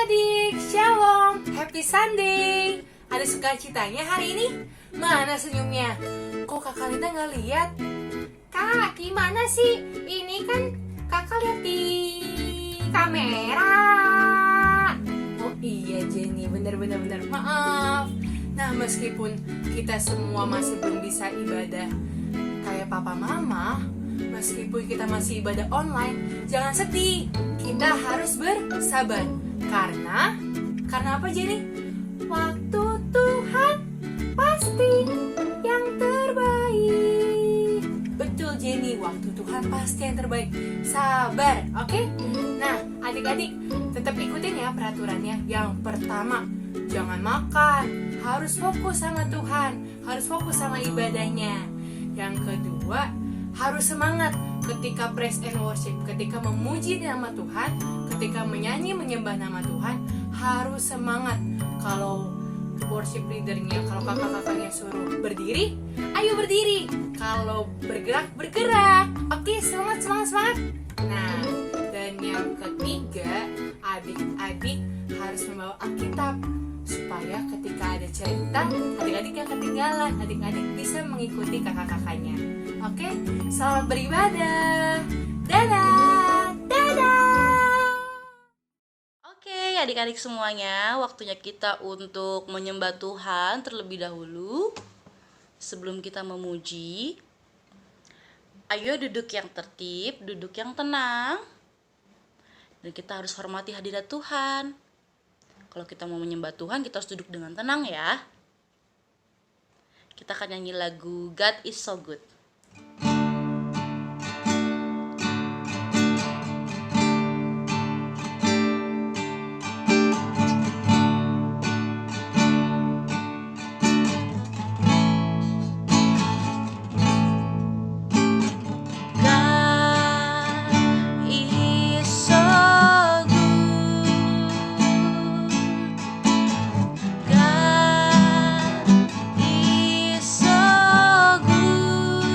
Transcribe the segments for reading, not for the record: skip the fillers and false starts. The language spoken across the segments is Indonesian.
adik-adik, Shalom, Happy Sunday. Ada sukacitanya hari ini? Mana senyumnya? Kok kakak Linda nggak lihat? Kak, gimana sih? Ini kan kakak lihat di kamera. Oh iya Jenny, bener, maaf. Nah, meskipun kita semua masih belum bisa ibadah kayak papa mama, meskipun kita masih ibadah online, jangan sedih. Kita harus bersabar. Karena apa Jenny? Waktu Tuhan pasti yang terbaik. Betul Jenny, waktu Tuhan pasti yang terbaik. Sabar, oke? Nah, adik-adik tetap ikutin ya peraturannya. Yang pertama, jangan makan. Harus fokus sama Tuhan, harus fokus sama ibadahnya. Yang kedua, harus semangat ketika praise and worship, ketika memuji nama Tuhan, ketika menyanyi menyembah nama Tuhan, harus semangat. Kalau worship leadernya, kalau kakak-kakaknya suruh berdiri, ayo berdiri. Kalau bergerak. Oke, semangat. Nah, dan yang ketiga, adik-adik harus membawa Alkitab supaya ketika ada cerita, adik-adik yang ketinggalan, adik-adik bisa mengikuti kakak-kakaknya. Oke, selamat beribadah. Dadah. Oke, adik-adik semuanya, waktunya kita untuk menyembah Tuhan terlebih dahulu. Sebelum kita memuji, ayo duduk yang tertib, duduk yang tenang. Dan kita harus hormati hadirat Tuhan. Kalau kita mau menyembah Tuhan, kita harus duduk dengan tenang ya. Kita akan nyanyi lagu God is so good. God is so good.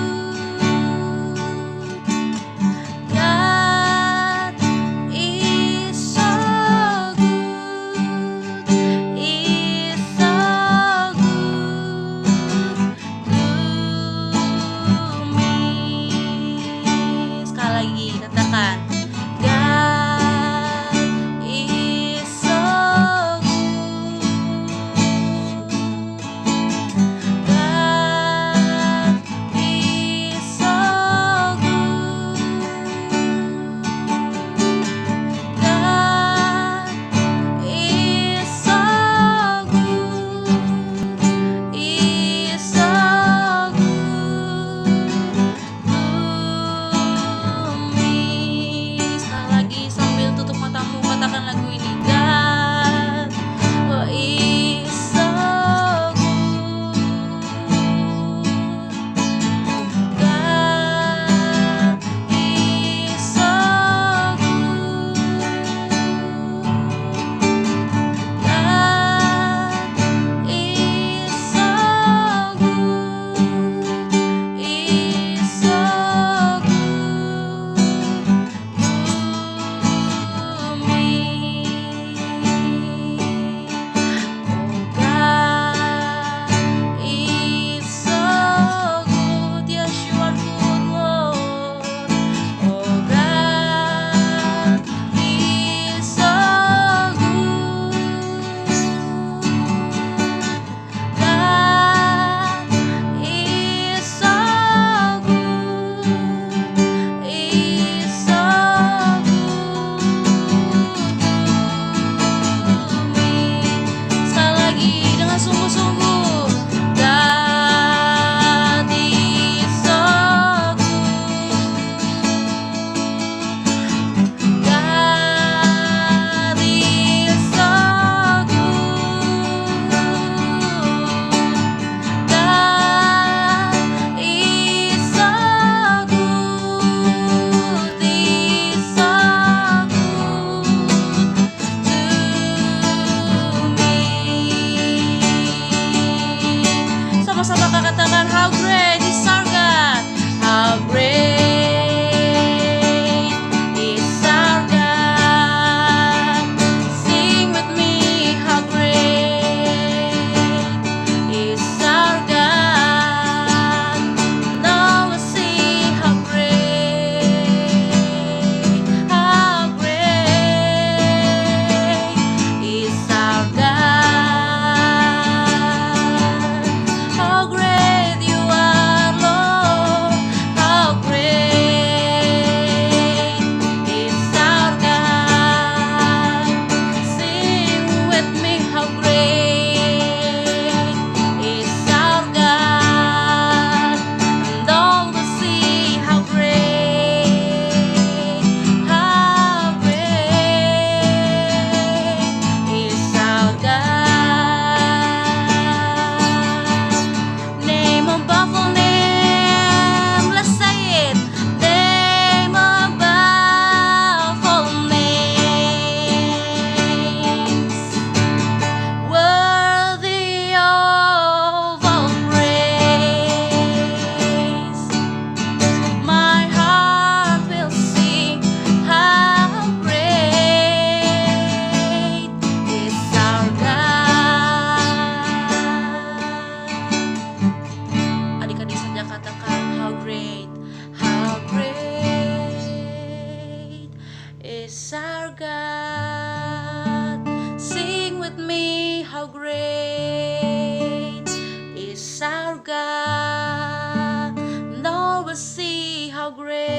is our God. Sing with me, how great is our God. And all will see how great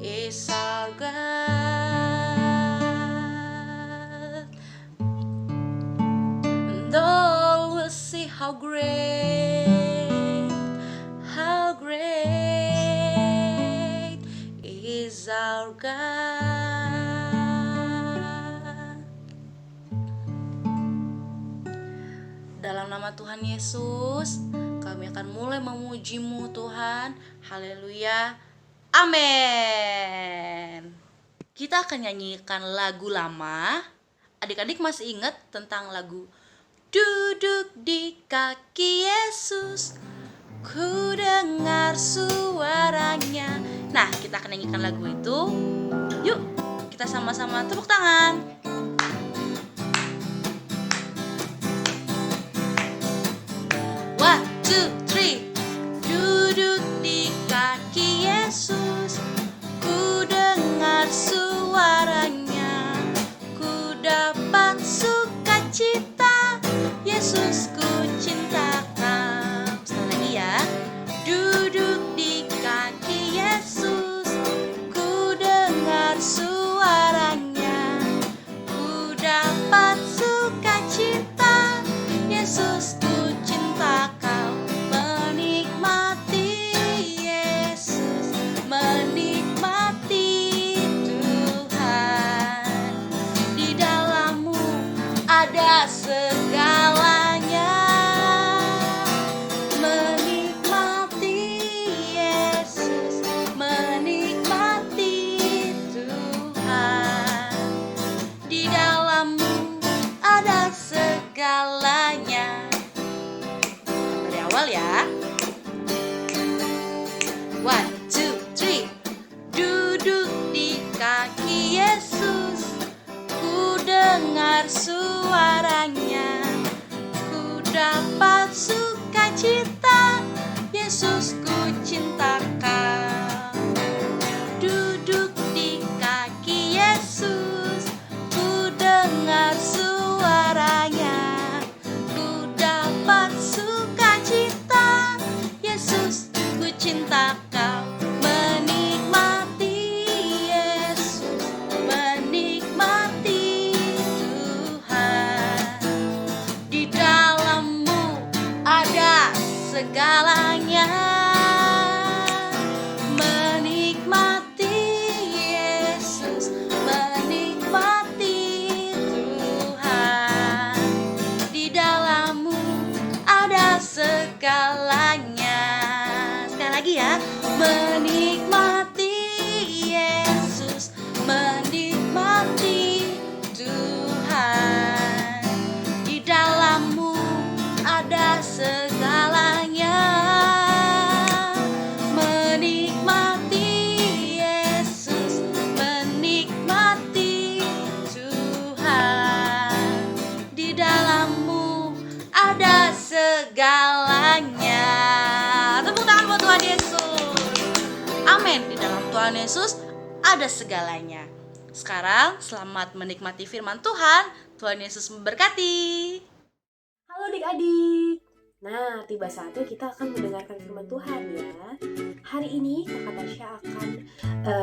is our God. And all will see how great is our God. Dalam nama Tuhan Yesus, kami akan mulai memuji-Mu Tuhan. Haleluya. Amin. Kita akan nyanyikan lagu lama. Adik-adik masih ingat tentang lagu Duduk di kaki Yesus, ku dengar suaranya. Nah, kita akan nyanyikan lagu itu. Yuk, kita sama-sama tepuk tangan. One, two, three. Duduk di kaki Yesus, ku dengar suaranya, ku dapat sukacita, Yesus ku cintakan. Sekali lagi ya. Duduk di kaki Yesus, ku dengar suaranya, ku dapat sukacita, Yesus ku cinta kau. Menikmati Yesus, menikmati Tuhan. Di dalammu ada segalanya. Menikmati Yesus, menikmati Tuhan. Di dalammu ada segalanya. Dari awal ya. One, two, three. Duduk di kaki Yesus, ku dengar suaranya, ku dapat sukacita, Yesus ku cintakan. Duduk di kaki Yesus, ku dengar suaranya, ku dapat sukacita, Yesus ku cinta kau. Menikmati Yesus, menikmati Tuhan. Di dalammu ada segalanya. Menikmati Yesus, menikmati Tuhan. Di dalammu ada segalanya. Sekali lagi ya. Menikmati Yesus, menikmati Tuhan. Di dalammu ada segalanya. Menikmati Yesus, menikmati Tuhan. Di dalammu ada segalanya. Tepuk tangan buat Tuhan Yesus. Amin. Di dalam Tuhan Yesus ada segalanya. Sekarang selamat menikmati firman Tuhan. Tuhan Yesus memberkati. Halo adik-adik. Nah, tiba saatnya kita akan mendengarkan firman Tuhan ya. Hari ini Kakak Tasya akan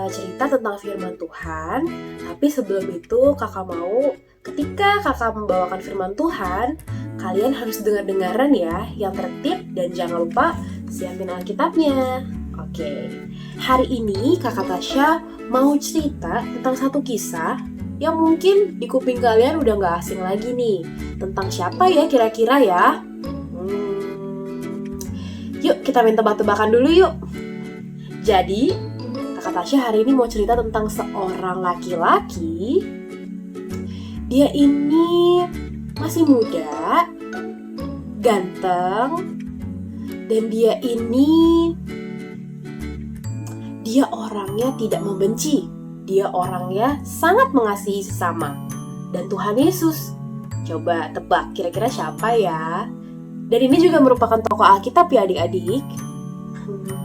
cerita tentang firman Tuhan. Tapi sebelum itu Kakak mau ketika Kakak membawakan firman Tuhan, kalian harus dengar-dengaran ya, yang tertib dan jangan lupa siapin Alkitabnya. Oke, hari ini Kakak Tasya mau cerita tentang satu kisah yang mungkin di kuping kalian udah gak asing lagi nih. Tentang siapa ya kira-kira ya? Yuk kita main tebak-tebakan dulu yuk. Jadi Kakak Tasya hari ini mau cerita tentang seorang laki-laki. Dia ini masih muda, ganteng, dan dia orangnya tidak membenci. Dia orangnya sangat mengasihi sesama. Dan Tuhan Yesus. Coba tebak kira-kira siapa ya? Dan ini juga merupakan tokoh Alkitab ya adik-adik.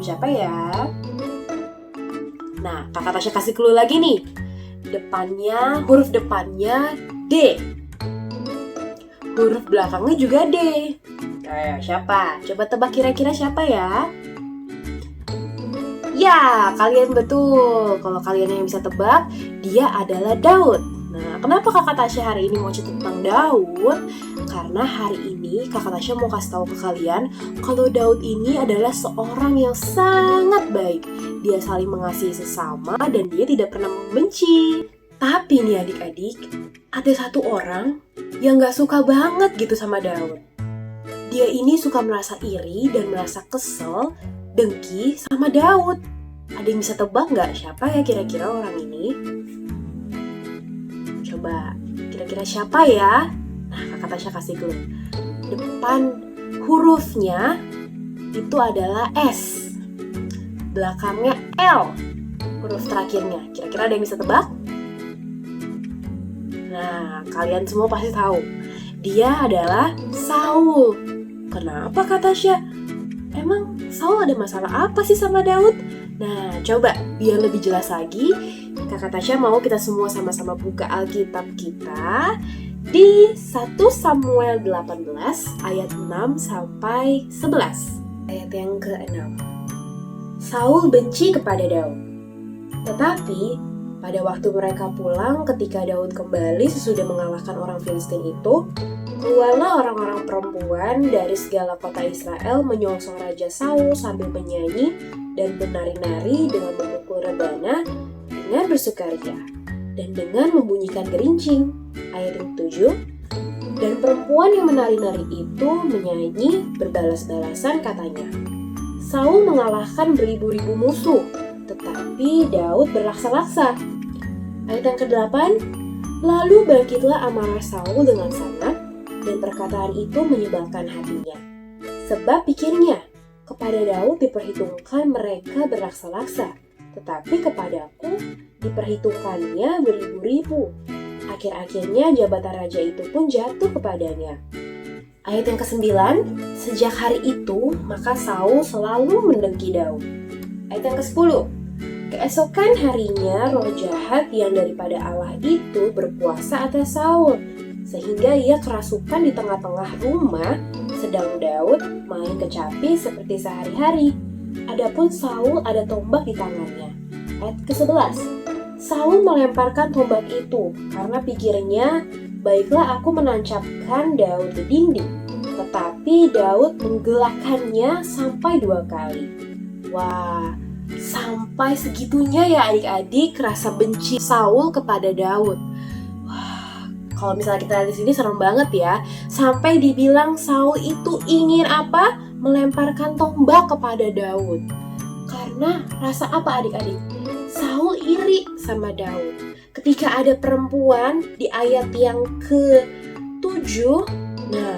Siapa ya? Nah, Kakak Tasya kasih clue lagi nih. Huruf depannya D. Huruf belakangnya juga D. Ayo, siapa? Coba tebak kira-kira siapa ya? Ya, kalian betul. Kalau kalian yang bisa tebak, dia adalah Daud. Nah, kenapa Kakak Tasya hari ini mau cerita tentang Daud? Karena hari ini Kakak Tasya mau kasih tahu ke kalian kalau Daud ini adalah seorang yang sangat baik. Dia saling mengasihi sesama dan dia tidak pernah membenci. Tapi nih adik-adik, ada satu orang yang gak suka banget gitu sama Daud. Dia ini suka merasa iri dan merasa kesel, dengki sama Daud. Ada yang bisa tebak gak siapa ya kira-kira orang ini? Coba, kira-kira siapa ya? Nah, Kakak Tasya kasih clue. Depan hurufnya itu adalah S. Belakangnya L. Huruf terakhirnya. Kira-kira ada yang bisa tebak? Nah, kalian semua pasti tahu. Dia adalah Saul. Kenapa Kak Tasya? Emang Saul ada masalah apa sih sama Daud? Nah, coba biar lebih jelas lagi, Kakak Tasya mau kita semua sama-sama buka Alkitab kita di 1 Samuel 18 ayat 6 sampai 11. Ayat yang ke-6. Saul benci kepada Daud. Tetapi pada waktu mereka pulang ketika Daud kembali sesudah mengalahkan orang Filistin itu, keluarlah orang-orang perempuan dari segala kota Israel menyongsong Raja Saul sambil menyanyi dan menari-nari dengan memukul rebana, dengan bersukaria, dan dengan membunyikan gerincing. Ayat yang 7. Dan perempuan yang menari-nari itu menyanyi berbalas-balasan katanya, Saul mengalahkan beribu-ribu musuh, tetapi Daud berlaksa-laksa. Ayat yang ke-8. Lalu bangkitlah amarah Saul dengan sangat, dan perkataan itu menyebalkan hatinya. Sebab pikirnya, kepada Daud diperhitungkan mereka berlaksa-laksa, tetapi kepadaku diperhitungkannya beribu-ribu. Akhir-akhirnya jabatan raja itu pun jatuh kepadanya. Ayat yang ke-9, sejak hari itu maka Saul selalu mendengki Daud. Ayat yang ke-10, keesokan harinya roh jahat yang daripada Allah itu berkuasa atas Saul, sehingga ia kerasukan di tengah-tengah rumah, sedang Daud main kecapi seperti sehari-hari. Adapun Saul ada tombak di tangannya. Ayat ke-11. Saul melemparkan tombak itu karena pikirnya, baiklah aku menancapkan Daud di dinding. Tetapi Daud menggelakkannya sampai 2 kali. Wah, sampai segitunya ya adik-adik rasa benci Saul kepada Daud. Kalau misalnya kita lihat di sini serem banget ya. Sampai dibilang Saul itu ingin apa? Melemparkan tombak kepada Daud. Karena rasa apa adik-adik? Saul iri sama Daud. Ketika ada perempuan di ayat yang ke-7, nah,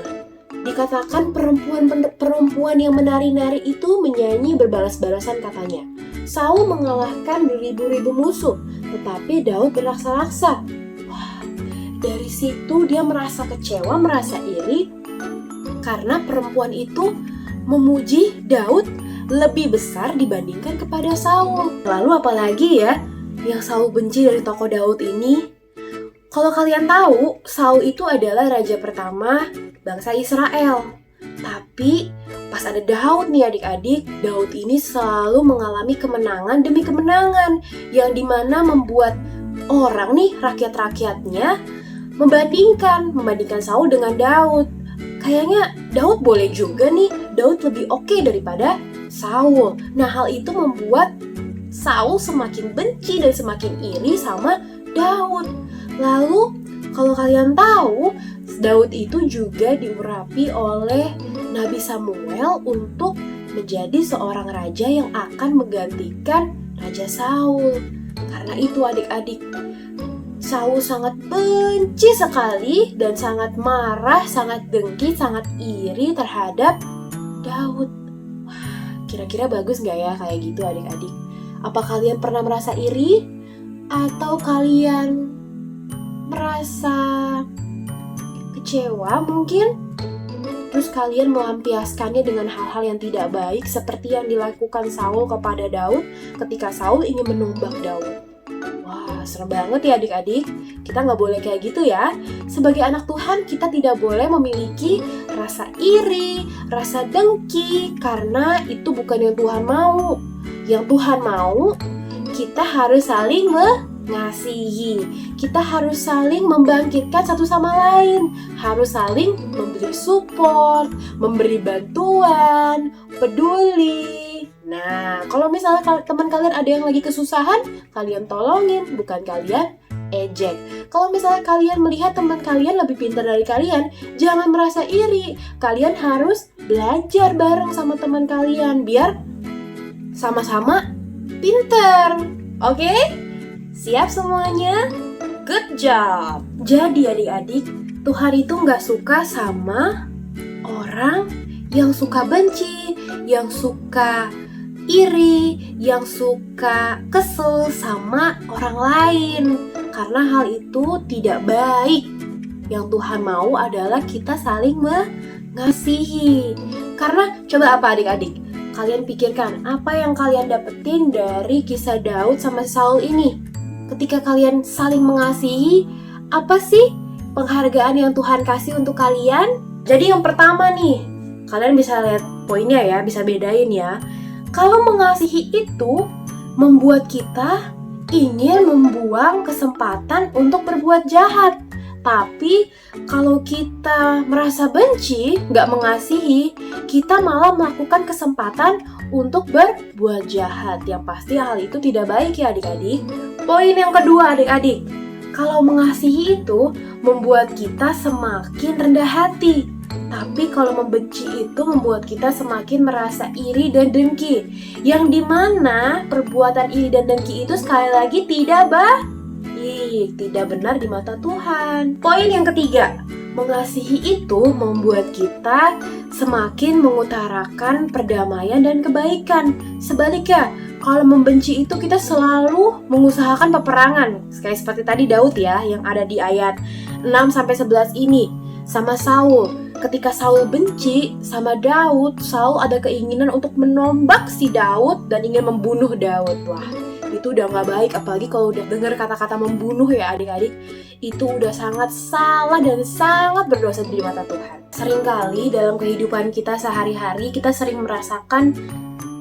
dikatakan perempuan yang menari-nari itu menyanyi berbalas-balasan katanya. Saul mengalahkan beribu-ribu musuh, tetapi Daud berlaksa-laksa. Dari situ dia merasa kecewa, merasa iri karena perempuan itu memuji Daud lebih besar dibandingkan kepada Saul. Lalu apalagi ya yang Saul benci dari tokoh Daud ini? Kalau kalian tahu, Saul itu adalah raja pertama bangsa Israel. Tapi pas ada Daud nih adik-adik, Daud ini selalu mengalami kemenangan demi kemenangan yang dimana membuat orang nih, rakyat-rakyatnya membandingkan Saul dengan Daud. Kayaknya Daud boleh juga nih, Daud lebih oke daripada Saul. Nah, hal itu membuat Saul semakin benci dan semakin iri sama Daud. Lalu, kalau kalian tahu, Daud itu juga diurapi oleh Nabi Samuel untuk menjadi seorang raja yang akan menggantikan Raja Saul. Karena itu adik-adik, Saul sangat benci sekali dan sangat marah, sangat dengki, sangat iri terhadap Daud. Wah, kira-kira bagus gak ya kayak gitu adik-adik? Apa kalian pernah merasa iri? Atau kalian merasa kecewa mungkin? terus kalian melampiaskannya dengan hal-hal yang tidak baik seperti yang dilakukan Saul kepada Daud ketika Saul ingin menumbak Daud. Wah, serem banget ya adik-adik. Kita nggak boleh kayak gitu ya. Sebagai anak Tuhan, kita tidak boleh memiliki rasa iri, rasa dengki, karena itu bukan yang Tuhan mau. Yang Tuhan mau, kita harus saling mengasihi. Kita harus saling membangkitkan satu sama lain. Harus saling memberi support, memberi bantuan, peduli. Nah, kalau misalnya teman kalian ada yang lagi kesusahan, kalian tolongin, bukan kalian ejek. Kalau misalnya kalian melihat teman kalian lebih pintar dari kalian, jangan merasa iri. Kalian harus belajar bareng sama teman kalian, biar sama-sama pintar. Oke? Siap semuanya? Good job! Jadi adik-adik, Tuhan itu nggak suka sama orang yang suka benci, yang suka iri, yang suka kesel sama orang lain. Karena hal itu tidak baik. Yang Tuhan mau adalah kita saling mengasihi. Karena coba apa adik-adik? Kalian pikirkan, apa yang kalian dapetin dari kisah Daud sama Saul ini? Ketika kalian saling mengasihi, apa sih penghargaan yang Tuhan kasih untuk kalian? Jadi yang pertama nih, kalian bisa lihat poinnya ya, bisa bedain ya. Kalau mengasihi itu membuat kita ingin membuang kesempatan untuk berbuat jahat. Tapi kalau kita merasa benci, nggak mengasihi, kita malah melakukan kesempatan untuk berbuat jahat. Yang pasti hal itu tidak baik ya adik-adik. Poin yang kedua adik-adik, kalau mengasihi itu membuat kita semakin rendah hati. Tapi kalau membenci itu membuat kita semakin merasa iri dan dengki. Yang dimana perbuatan iri dan dengki itu sekali lagi tidak baik, tidak benar di mata Tuhan. Poin yang ketiga, mengasihi itu membuat kita semakin mengutarakan perdamaian dan kebaikan. Sebaliknya, kalau membenci itu kita selalu mengusahakan peperangan. Kayak seperti tadi Daud ya, yang ada di ayat 6-11 ini. Sama Saul. Ketika Saul benci sama Daud, Saul ada keinginan untuk menombak si Daud dan ingin membunuh Daud. Wah, itu udah gak baik, apalagi kalau udah dengar kata-kata membunuh ya adik-adik. Itu udah sangat salah dan sangat berdosa di mata Tuhan. Seringkali dalam kehidupan kita sehari-hari, kita sering merasakan,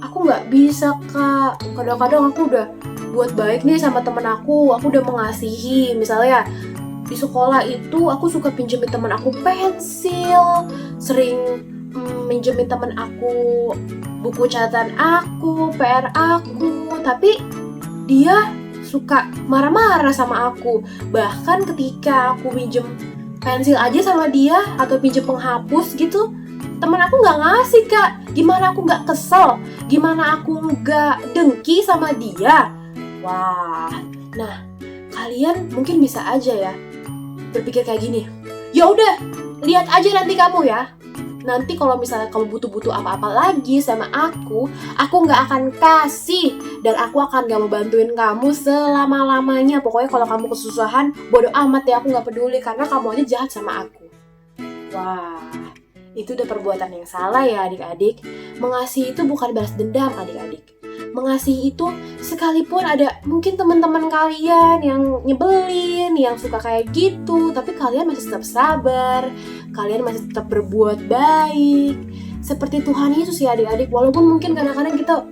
aku gak bisa kak, kadang-kadang aku udah buat baik nih sama temen aku udah mengasihi. Misalnya di sekolah itu aku suka pinjemin teman aku pensil, sering minjemin teman aku buku catatan aku, PR aku, tapi dia suka marah-marah sama aku. Bahkan ketika aku minjem pensil aja sama dia atau pinjem penghapus gitu, teman aku nggak ngasih kak. Gimana aku nggak kesel? Gimana aku nggak dengki sama dia? Wah, nah kalian mungkin bisa aja ya berpikir kayak gini, ya udah lihat aja nanti kamu ya. Nanti kalau misalnya kamu butuh apa-apa lagi sama aku nggak akan kasih, dan aku akan gak mau bantuin kamu selama-lamanya. Pokoknya kalau kamu kesusahan, bodo amat ya, aku nggak peduli karena kamu aja jahat sama aku. Wah, itu udah perbuatan yang salah ya adik-adik. Mengasihi itu bukan balas dendam adik-adik. Mengasihi itu sekalipun ada mungkin teman-teman kalian yang nyebelin, yang suka kayak gitu, tapi kalian masih tetap sabar, kalian masih tetap berbuat baik seperti Tuhan Yesus ya adik-adik. Walaupun mungkin kadang-kadang kita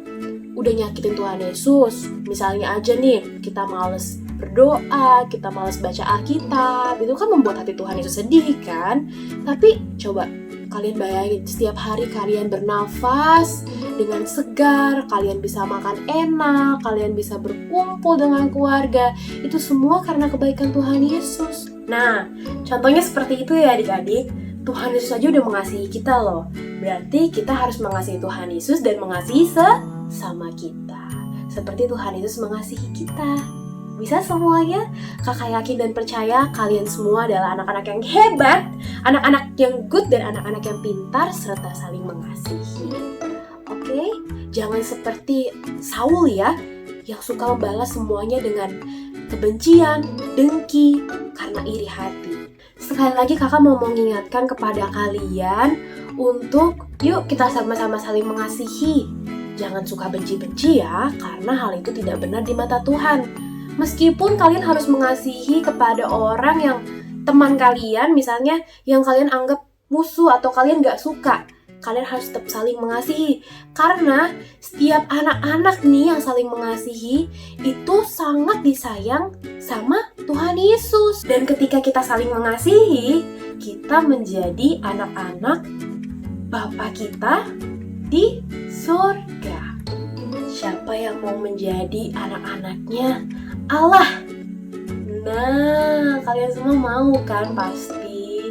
udah nyakitin Tuhan Yesus, misalnya aja nih kita males berdoa, kita males baca Alkitab, itu kan membuat hati Tuhan Yesus sedih kan. Tapi coba kalian bayangin, setiap hari kalian bernafas dengan segar, kalian bisa makan enak, kalian bisa berkumpul dengan keluarga. Itu semua karena kebaikan Tuhan Yesus. Nah, contohnya seperti itu ya adik-adik. Tuhan Yesus aja udah mengasihi kita loh. Berarti kita harus mengasihi Tuhan Yesus dan mengasihi sesama kita, seperti Tuhan Yesus mengasihi kita. Bisa semuanya? Kakak yakin dan percaya kalian semua adalah anak-anak yang hebat, anak-anak yang good, dan anak-anak yang pintar serta saling mengasihi. Oke? Jangan seperti Saul ya, yang suka membalas semuanya dengan kebencian, dengki, karena iri hati. sekali lagi kakak mau mengingatkan kepada kalian untuk yuk kita sama-sama saling mengasihi. Jangan suka benci-benci ya, karena hal itu tidak benar di mata Tuhan. Meskipun kalian harus mengasihi kepada orang yang teman kalian, misalnya yang kalian anggap musuh atau kalian gak suka, kalian harus tetap saling mengasihi. Karena setiap anak-anak nih yang saling mengasihi itu sangat disayang sama Tuhan Yesus. Dan ketika kita saling mengasihi, kita menjadi anak-anak Bapa kita di surga. Siapa yang mau menjadi anak-anaknya Allah? Nah, kalian semua mau kan pasti?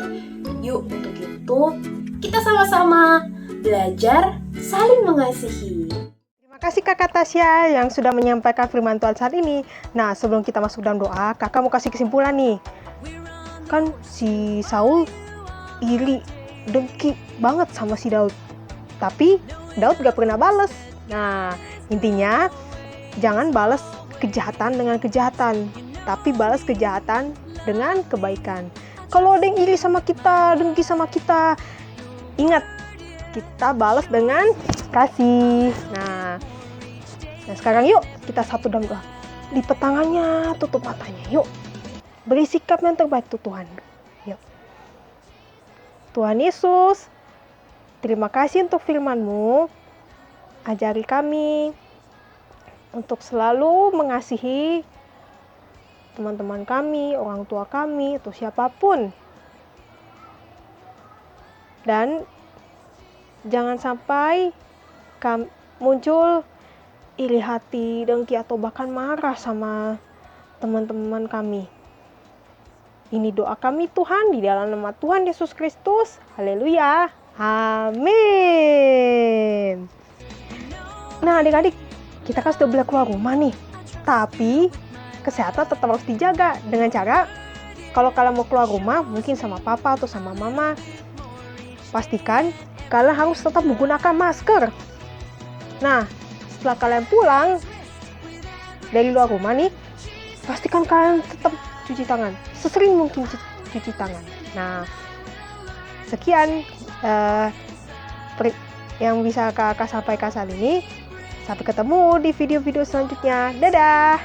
Yuk, untuk itu kita sama-sama belajar saling mengasihi. Terima kasih Kakak Tasya yang sudah menyampaikan firman Tuhan saat ini. Nah, sebelum kita masuk dalam doa, Kakak mau kasih kesimpulan nih. Kan si Saul iri, dengki banget sama si Daud. Tapi Daud gak pernah balas. Nah, intinya jangan balas kejahatan dengan kejahatan, tapi balas kejahatan dengan kebaikan. Kalau ada yang iri sama kita, dengki sama kita, ingat, kita balas dengan kasih. Nah sekarang yuk kita satu dalam doa. Lipat tangannya, tutup matanya. Yuk, beri sikap yang terbaik untuk Tuhan. Yuk. Tuhan Yesus, terima kasih untuk firman-Mu. Ajari kami untuk selalu mengasihi teman-teman kami, orang tua kami, atau siapapun. Dan jangan sampai muncul iri hati, dengki, atau bahkan marah sama teman-teman kami. Ini doa kami Tuhan, di dalam nama Tuhan Yesus Kristus. Haleluya. Amin. Nah adik-adik, kita kan sudah boleh keluar rumah nih. Tapi kesehatan tetap harus dijaga dengan cara, kalau kalian mau keluar rumah mungkin sama papa atau sama mama, pastikan kalian harus tetap menggunakan masker. Nah, setelah kalian pulang dari luar rumah nih, pastikan kalian tetap cuci tangan, sesering mungkin cuci tangan. Nah, sekian yang bisa kakak sampaikan saat ini. Sampai ketemu di video-video selanjutnya. Dadah!